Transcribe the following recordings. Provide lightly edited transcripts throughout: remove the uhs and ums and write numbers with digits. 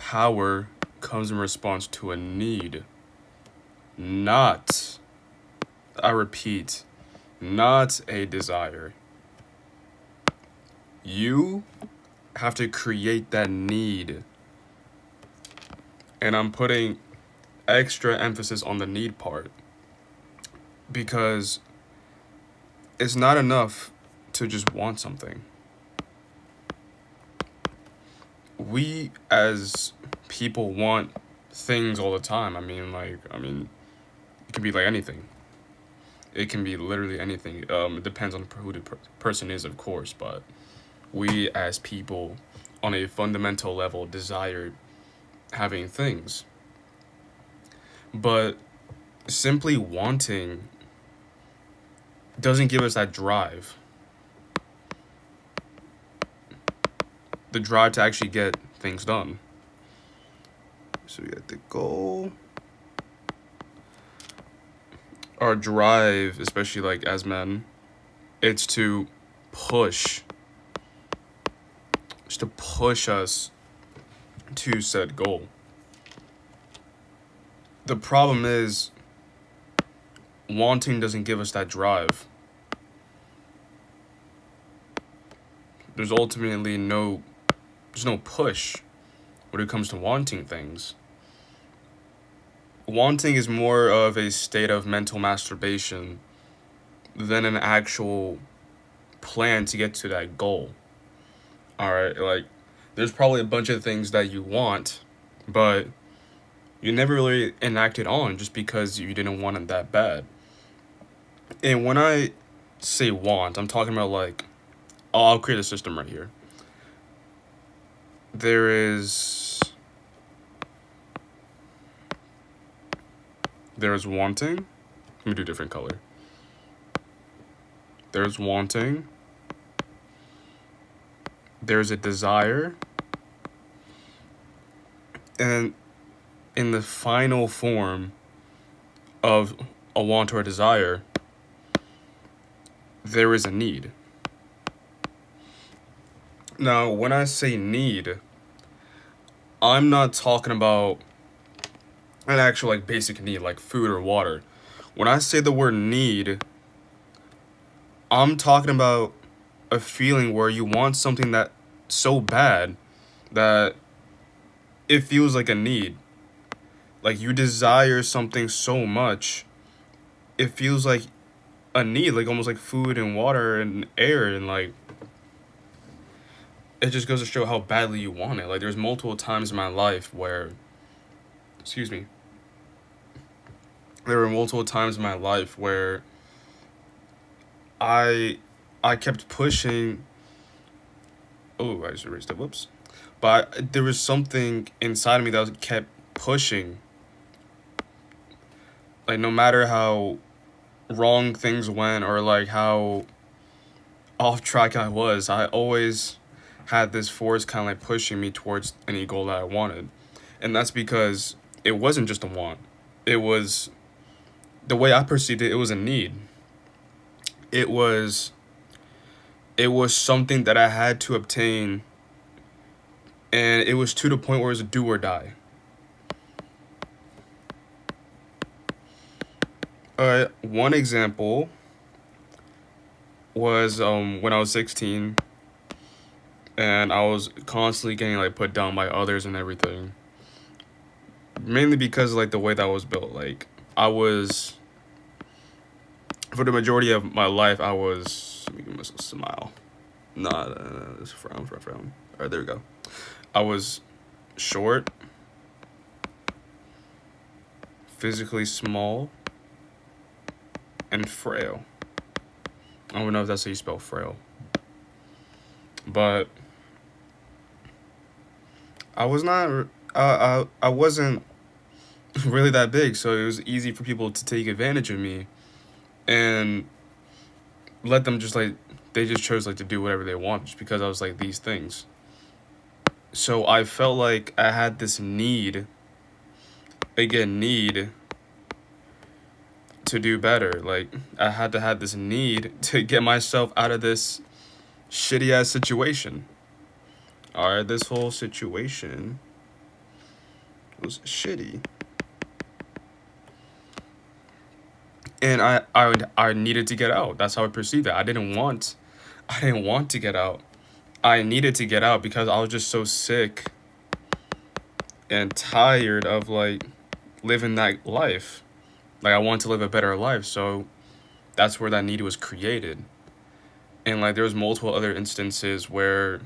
power comes in response to a need, not, I repeat, not a desire. You have to create that need. And I'm putting extra emphasis on the need part because it's not enough to just want something. We as people want things all the time. It can be like anything. It can be literally anything. It depends on who the person is, of course, but we as people on a fundamental level desire having things. But simply wanting doesn't give us that drive. The drive to actually get things done. So we got the goal. Our drive, especially like as men, it's to push. Just to push us to said goal. The problem is wanting doesn't give us that drive. There's ultimately there's no push when it comes to wanting things. Wanting is more of a state of mental masturbation than an actual plan to get to that goal. Alright, like, there's probably a bunch of things that you want, but you never really enacted on just because you didn't want it that bad. And when I say want, I'm talking about like, I'll create a system right here. There's wanting. Let me do a different color. There's wanting. There's a desire. And in the final form of a want or a desire, there is a need. Now, when I say need, I'm not talking about an actual like basic need like food or water. When I say the word need, I'm talking about a feeling where you want something that so bad that it feels like a need. Like you desire something so much, it feels like a need, like almost like food and water and air, and like it just goes to show how badly you want it. Like there's multiple times in my life where, excuse me, there were multiple times in my life where I kept pushing. Oh, I just erased it. Whoops. But there was something inside of me that kept pushing. Like no matter how wrong things went or like how off track I was, I always had this force kind of like pushing me towards any goal that I wanted. And that's because it wasn't just a want. It was, the way I perceived it, it was a need. It was something that I had to obtain, and it was to the point where it was a do or die. One example was when I was 16, and I was constantly getting like put down by others and everything. Mainly because like the way that I was built. Like I was, for the majority of my life, I was. Let me give myself a smile. Nah, it's frown. All right, there we go. I was short, physically small, and frail. I don't know if that's how you spell frail. But I was not. I wasn't really that big, so it was easy for people to take advantage of me, and let them just like they just chose like to do whatever they want just because I was like these things. So I felt like I had this need to do better. Like I had to have this need to get myself out of this shitty ass situation. Alright, this whole situation It was shitty. And I needed to get out. That's how I perceived it. I didn't want to get out. I needed to get out because I was just so sick and tired of like living that life. Like I want to live a better life, so that's where that need was created. And like there was multiple other instances where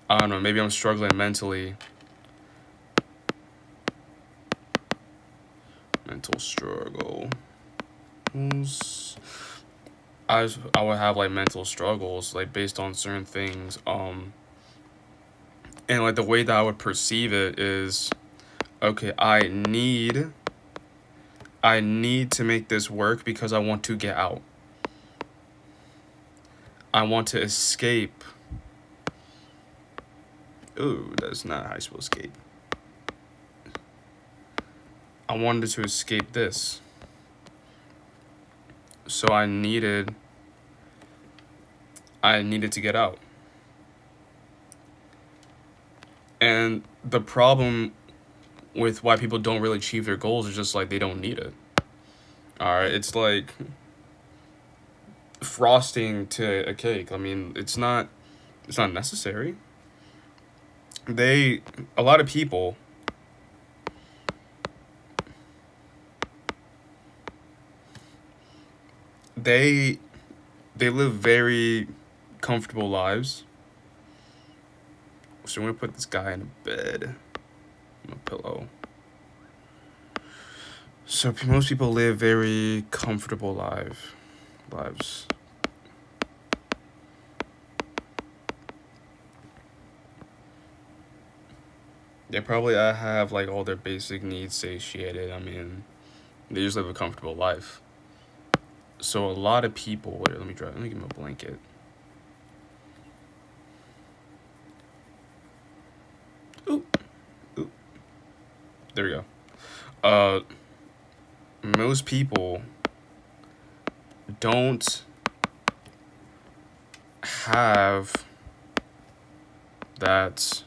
I don't know, maybe I'm struggling mentally. Mental struggle. I would have like mental struggles like based on certain things. And like the way that I would perceive it is, okay, I need to make this work because I want to get out. I want to escape. Ooh, that's not how you supposed to escape. I wanted to escape this. So I needed to get out. And the problem with why people don't really achieve their goals is just like they don't need it. Alright, it's like frosting to a cake. I mean, it's not necessary. A lot of people they live very comfortable lives. So I'm gonna put this guy in a bed, on a pillow. So most people live very comfortable lives. They probably have like all their basic needs satiated. I mean, they just live a comfortable life. So a lot of people. Wait, let me give him a blanket. Ooh, ooh. There we go. Most people don't have that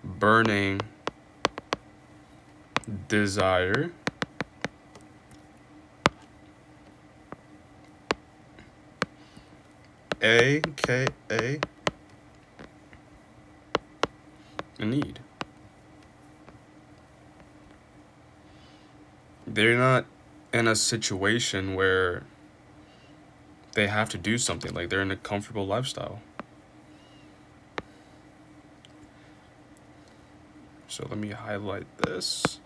burning desire aka a need. They're not in a situation where they have to do something. Like they're in a comfortable lifestyle. So let me highlight this.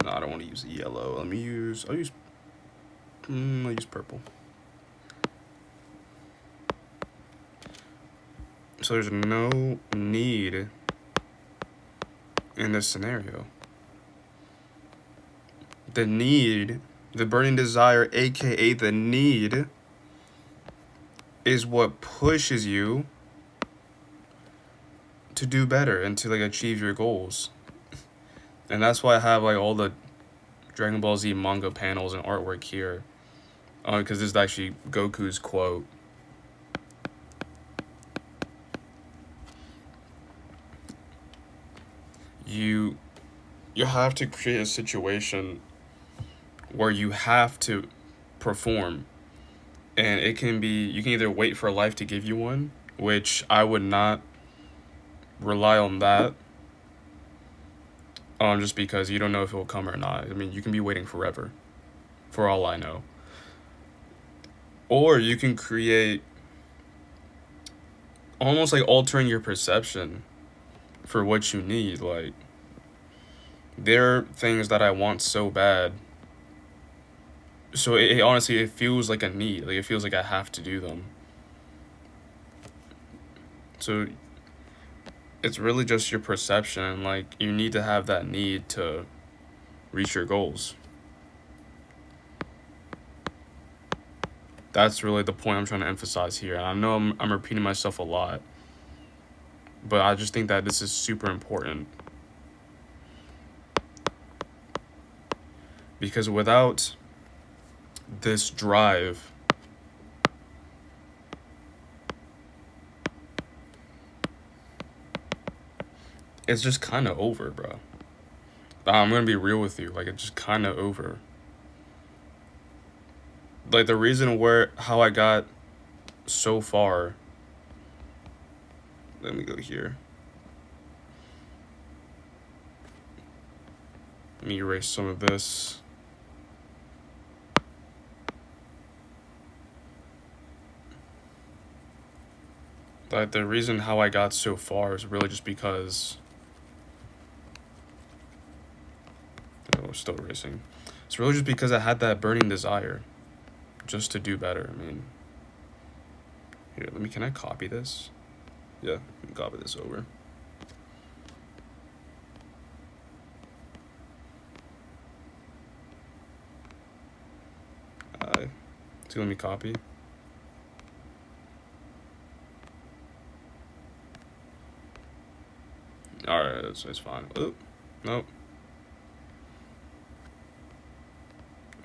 No, I don't want to use yellow. I'll use purple. So there's no need in this scenario. The need, the burning desire, aka the need, is what pushes you to do better and to like achieve your goals. And that's why I have like all the Dragon Ball Z manga panels and artwork here. Because this is actually Goku's quote. You have to create a situation where you have to perform. And it can be, you can either wait for life to give you one, which I would not rely on that. Just because you don't know if it will come or not. I mean, you can be waiting forever, for all I know. Or you can create almost like altering your perception for what you need. Like, there are things that I want so bad. So honestly, it feels like a need. Like, it feels like I have to do them. So it's really just your perception. Like, you need to have that need to reach your goals. That's really the point I'm trying to emphasize here. And I know I'm repeating myself a lot, but I just think that this is super important. Because without this drive, it's just kind of over, bro. I'm gonna be real with you. Like, it's just kind of over. Like, the reason how I got so far. Let me go here. Let me erase some of this. Like, the reason how I got so far is really just because. Oh, we're still erasing. It's really just because I had that burning desire just to do better. I mean, here, can I copy this? Yeah, let me copy this over. So let me copy. Alright, it's fine. Oh, nope.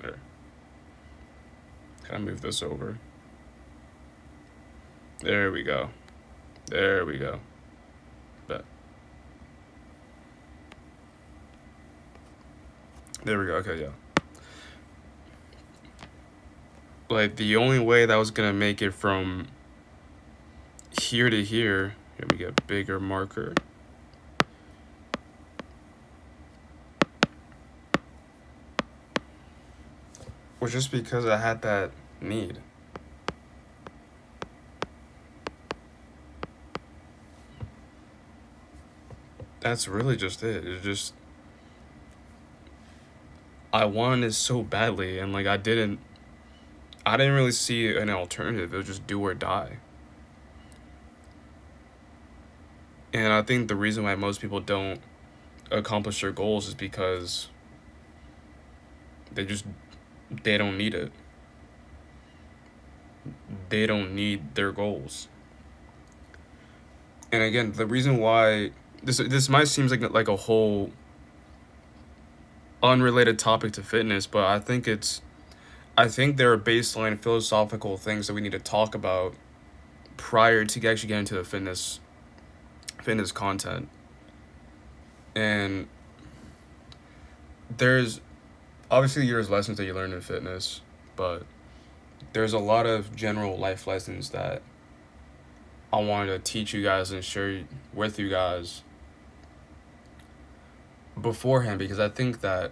There. Can I move this over? There we go. There we go. Bet. There we go. Okay, yeah. Like, the only way that was gonna make it from here to here, let me get bigger marker. Was just because I had that need. That's really just it. It's just I wanted it so badly, and like I didn't really see an alternative. It was just do or die. And I think the reason why most people don't accomplish their goals is because they don't need it. They don't need their goals. And again, the reason why this might seem like a whole unrelated topic to fitness, but I think there are baseline philosophical things that we need to talk about prior to actually getting into the fitness content. And there's obviously there's lessons that you learn in fitness, but there's a lot of general life lessons that I wanted to teach you guys and share with you guys beforehand, because I think that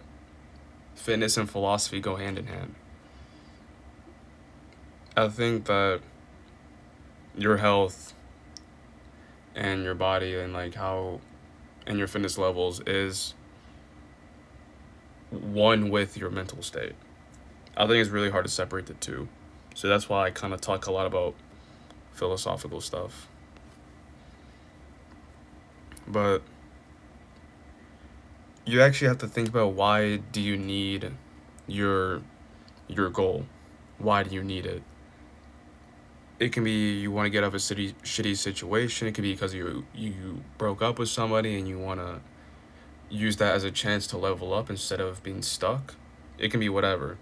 fitness and philosophy go hand in hand. I think that your health and your body and like how and your fitness levels is one with your mental state. I think it's really hard to separate the two. So that's why I kind of talk a lot about philosophical stuff. But you actually have to think about, why do you need your goal? Why do you need it? It can be you want to get out of a shitty situation. It could be because you broke up with somebody and you want to use that as a chance to level up instead of being stuck. It can be whatever.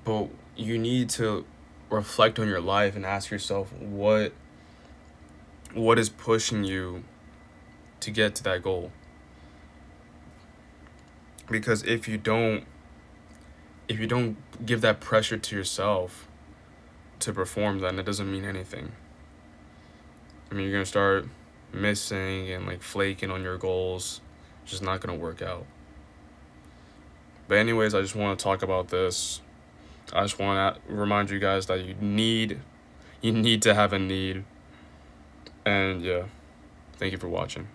But you need to reflect on your life and ask yourself, what is pushing you to get to that goal? Because if you don't give that pressure to yourself to perform, then it doesn't mean anything. I mean, you're gonna start missing and like flaking on your goals. It's just not gonna work out. But anyways, I just want to talk about this. I just want to remind you guys that you need to have a need. And yeah, thank you for watching.